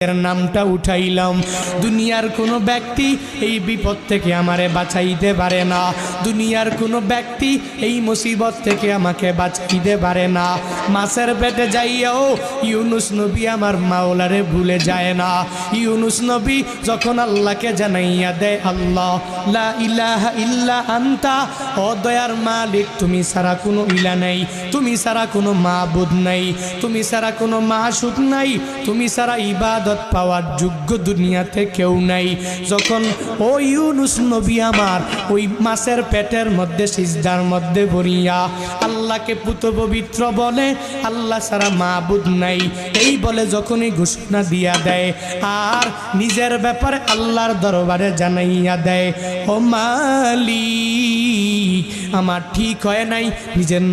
এর নামটা উঠাইলাম। দুনিয়ার কোনো ব্যক্তি এই বিপদ থেকে আমারে বাঁচাইতে পারে না, দুনিয়ার কোনো ব্যক্তি এই মুসিবত থেকে আমাকে বাঁচাইতে পারে না। মাছের পেটে যাইয়াও ইউনুস নবী আমার মাওলারে ভুলে যায় না। ইউনুস নবী যখন আল্লাহকে জানাইয়া দেয়, আল্লাহ লা ইলাহা ইল্লা আনতা, ও দয়ার মালিক তুমি ছাড়া কোনো ইলা নাই, তুমি ছাড়া কোনো মাবুদ নাই, তুমি ছাড়া কোনো মাশুক নাই, তুমি ছাড়া ইবাদত পাওয়ার যোগ্য দুনিয়াতে কেউ নাই। যখন ও ইউনুস নবী আমার ওই মাছের পেটের মধ্যে সিজদার মধ্যে পড়িয়া আল্লাহকে পুত পবিত্র বলে, আল্লাহ ছাড়া মাবুদ নাই এই বলে যখনই ঘোষণা দিয়া দেয় আর নিজের ব্যাপারে আল্লাহর দরবারে জানাইয়া দেয়, ও মালিক আমার ঠিক হয় নাই, নিজের